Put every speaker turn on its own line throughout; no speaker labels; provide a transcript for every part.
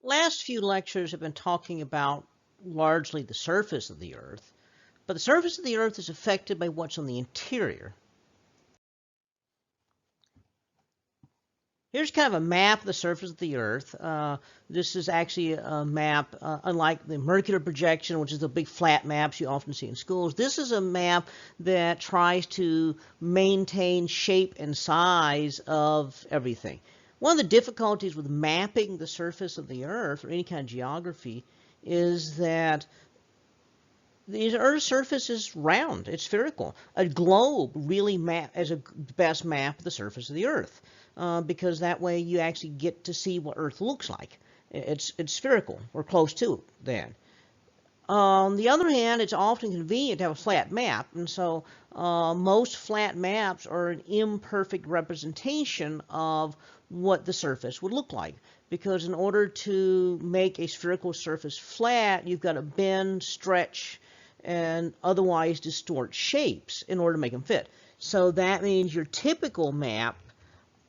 last few lectures have been talking about largely the surface of the Earth, but the surface of the Earth is affected by what's on the interior. Here's kind of a map of the surface of the Earth. This is actually a map, unlike the Mercator projection, which is the big flat maps you often see in schools. This is a map that tries to maintain shape and size of everything. One of the difficulties with mapping the surface of the Earth, or any kind of geography, is that the Earth's surface is round, it's spherical. A globe really is a best map of the surface of the Earth, because that way you actually get to see what Earth looks like. It's spherical, or close to that. On the other hand, it's often convenient to have a flat map, and so most flat maps are an imperfect representation of what the surface would look like. Because in order to make a spherical surface flat, you've got to bend, stretch, and otherwise distort shapes in order to make them fit. So that means your typical map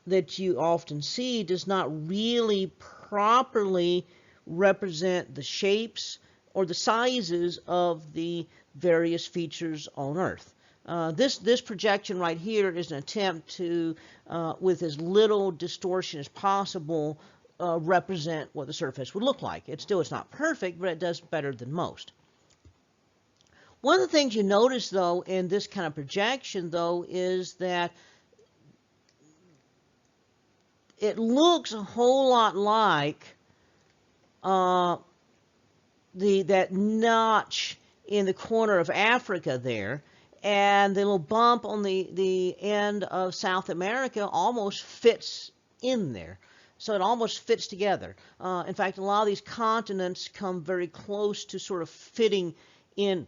that you often see does not really properly represent the shapes or the sizes of the various features on Earth. This projection right here is an attempt to, with as little distortion as possible, represent what the surface would look like. It's not perfect, but it does better than most. One of the things you notice, though, in this kind of projection, though, is that it looks a whole lot like that notch in the corner of Africa there, and the little bump on the end of South America almost fits in there. So it almost fits together. In fact, a lot of these continents come very close to sort of fitting in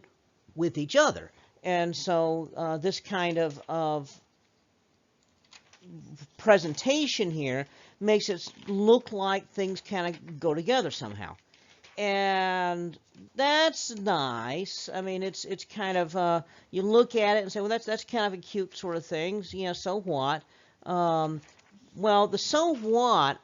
with each other. And so this kind of presentation here makes it look like things kind of go together somehow. And that's nice. I mean, it's kind of, you look at it and say, well, that's kind of a cute sort of thing. So what? Well, the so what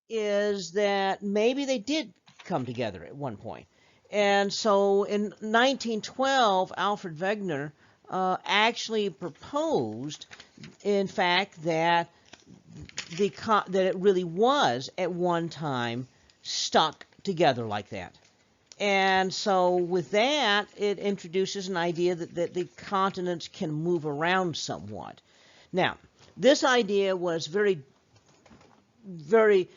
is that maybe they did come together at one point. And so in 1912, Alfred Wegener actually proposed, in fact, that it really was at one time stuck together like that. And so with that, it introduces an idea that the continents can move around somewhat. Now, this idea was very, very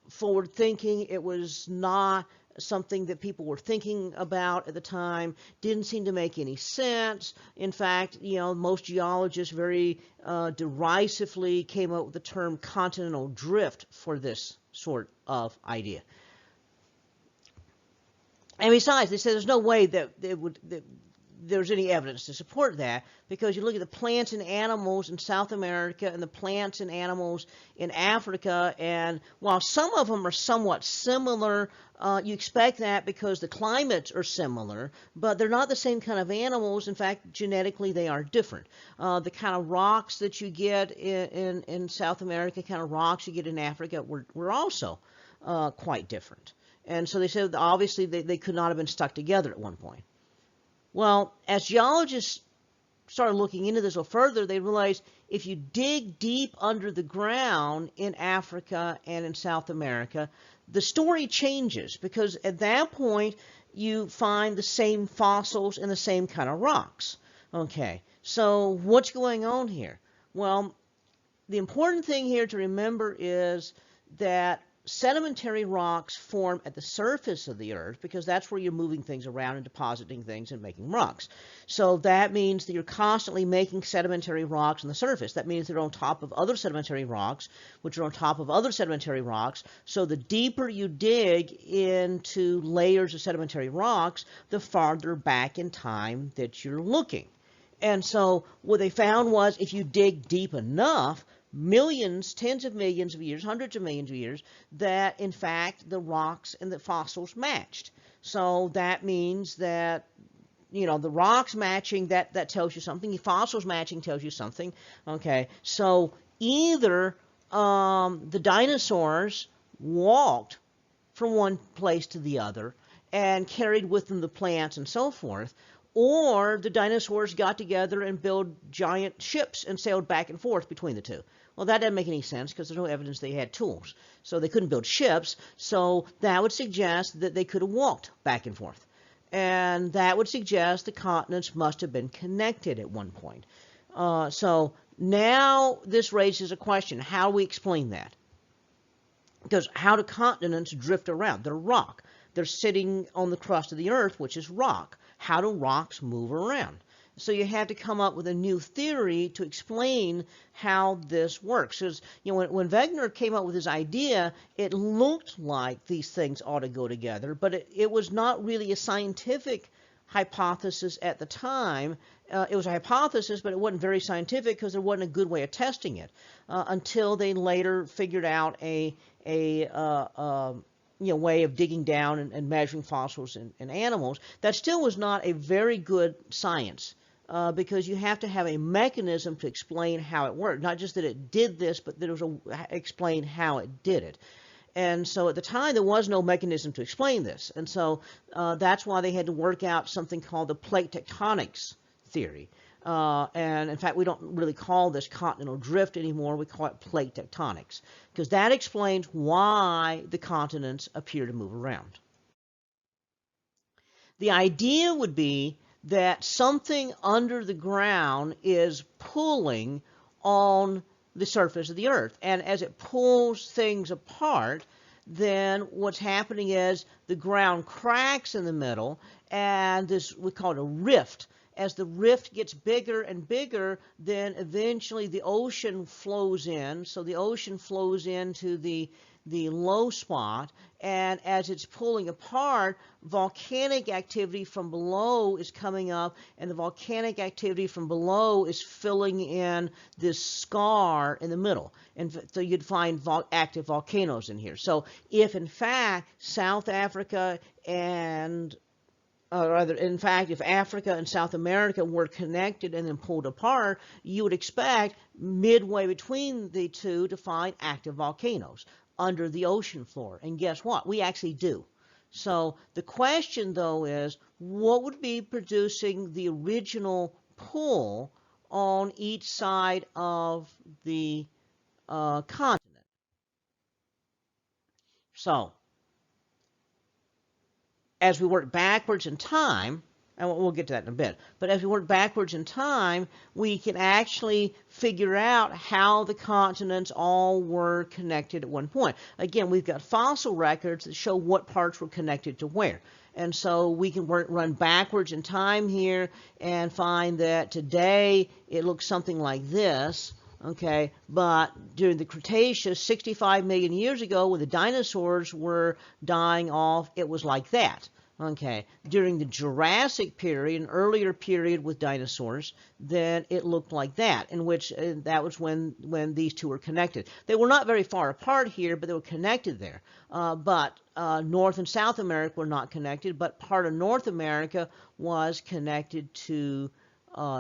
forward-thinking. It was not something that people were thinking about at the time. Didn't seem to make any sense. In fact, most geologists very derisively came up with the term Continental Drift for this sort of idea. And besides, they said there's no way that there's any evidence to support that, because you look at the plants and animals in South America and the plants and animals in Africa, and while some of them are somewhat similar, you expect that because the climates are similar, but they're not the same kind of animals. In fact, genetically they are different. The kind of rocks that you get in South America, kind of rocks you get in Africa, were also quite different. And so they said obviously they could not have been stuck together at one point. Well, as geologists started looking into this a little further, they realized if you dig deep under the ground in Africa and in South America, the story changes, because at that point you find the same fossils and the same kind of rocks. Okay, so what's going on here? Well, the important thing here to remember is that sedimentary rocks form at the surface of the Earth, because that's where you're moving things around and depositing things and making rocks. So that means that you're constantly making sedimentary rocks on the surface. That means they're on top of other sedimentary rocks, which are on top of other sedimentary rocks. So the deeper you dig into layers of sedimentary rocks, the farther back in time that you're looking. And so what they found was if you dig deep enough, millions, tens of millions of years, hundreds of millions of years, that in fact the rocks and the fossils matched. So that means that, the rocks matching, that tells you something. The fossils matching tells you something. Okay, so either the dinosaurs walked from one place to the other and carried with them the plants and so forth, or the dinosaurs got together and built giant ships and sailed back and forth between the two. Well, that doesn't make any sense because there's no evidence they had tools. So they couldn't build ships, so that would suggest that they could have walked back and forth. And that would suggest the continents must have been connected at one point. So now this raises a question. How do we explain that? Because how do continents drift around? They're rock. They're sitting on the crust of the earth, which is rock. How do rocks move around? So you had to come up with a new theory to explain how this works. Because when Wegener came up with his idea, it looked like these things ought to go together, but it was not really a scientific hypothesis at the time. It was a hypothesis, but it wasn't very scientific because there wasn't a good way of testing it until they later figured out a way of digging down and measuring fossils in animals. That still was not a very good science because you have to have a mechanism to explain how it worked. Not just that it did this, but that it was explain how it did it. And so at the time, there was no mechanism to explain this. And so that's why they had to work out something called the plate tectonics theory. And in fact, we don't really call this continental drift anymore. We call it plate tectonics because that explains why the continents appear to move around. The idea would be that something under the ground is pulling on the surface of the earth. And as it pulls things apart, then what's happening is the ground cracks in the middle, and this, we call it a rift. As the rift gets bigger and bigger, then eventually the ocean flows in. So the ocean flows into the low spot, and as it's pulling apart, volcanic activity from below is coming up, and the volcanic activity from below is filling in this scar in the middle. And so you'd find active volcanoes in here. So if in fact South Africa and if Africa and South America were connected and then pulled apart, you would expect midway between the two to find active volcanoes under the ocean floor. And guess what? We actually do. So the question, though, is what would be producing the original pull on each side of the continent? So as we work backwards in time, and we'll get to that in a bit, but as we work backwards in time, we can actually figure out how the continents all were connected at one point. Again, we've got fossil records that show what parts were connected to where. And so we can run backwards in time here and find that today it looks something like this. Okay, but during the Cretaceous, 65 million years ago, when the dinosaurs were dying off, it was like that. Okay, during the Jurassic period, an earlier period with dinosaurs, then it looked like that, in which that was when these two were connected. They were not very far apart here, but they were connected there. But North and South America were not connected, but part of North America was connected to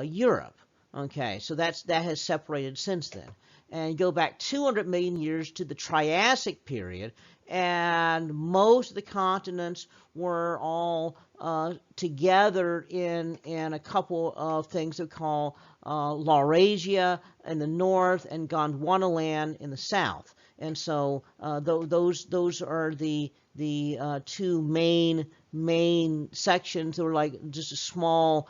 Europe. Okay, so that has separated since then. And go back 200 million years to the Triassic period, and most of the continents were all together in a couple of things we call Laurasia in the north and Gondwanaland in the south. And so those are the two main sections that were like just a small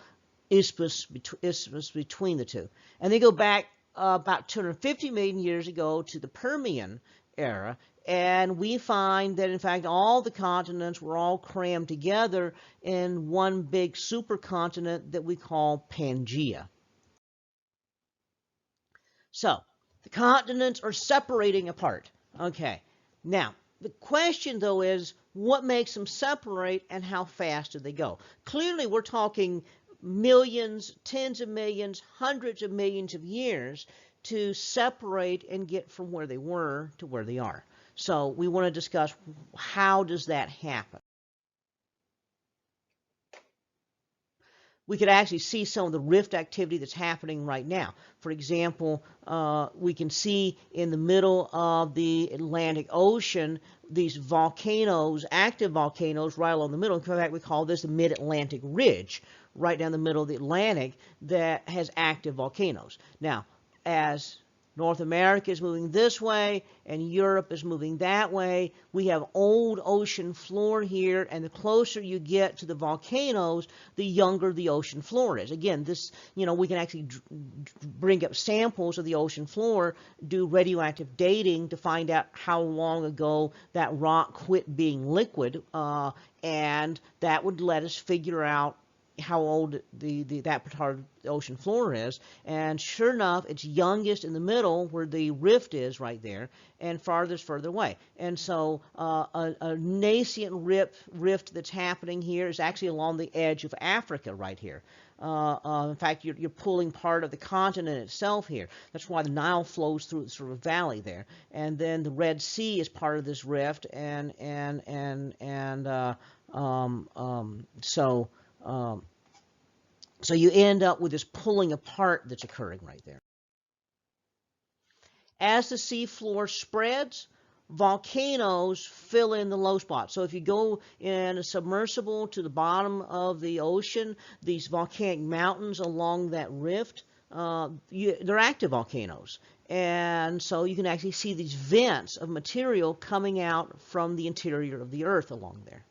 isthmus between the two. And they go back about 250 million years ago to the Permian era, and we find that in fact all the continents were all crammed together in one big supercontinent that we call Pangaea. So the continents are separating apart. Okay, now the question though is what makes them separate and how fast do they go? Clearly we're talking millions, tens of millions, hundreds of millions of years to separate and get from where they were to where they are. So we want to discuss how does that happen. We could actually see some of the rift activity that's happening right now. For example, we can see in the middle of the Atlantic Ocean these volcanoes, active volcanoes, right along the middle. In fact, we call this the Mid-Atlantic Ridge, right down the middle of the Atlantic, that has active volcanoes. Now, as North America is moving this way and Europe is moving that way, we have old ocean floor here, and the closer you get to the volcanoes, the younger the ocean floor is. Again, this, we can actually bring up samples of the ocean floor, do radioactive dating to find out how long ago that rock quit being liquid, and that would let us figure out how old that part of the ocean floor is. And sure enough, it's youngest in the middle where the rift is right there, and farthest further away. And so a nascent rift that's happening here is actually along the edge of Africa right here. In fact, you're pulling part of the continent itself here. That's why the Nile flows through sort of a valley there. And then the Red Sea is part of this rift, so you end up with this pulling apart that's occurring right there. As the seafloor spreads, volcanoes fill in the low spots. So if you go in a submersible to the bottom of the ocean, these volcanic mountains along that rift, they're active volcanoes. And so you can actually see these vents of material coming out from the interior of the earth along there.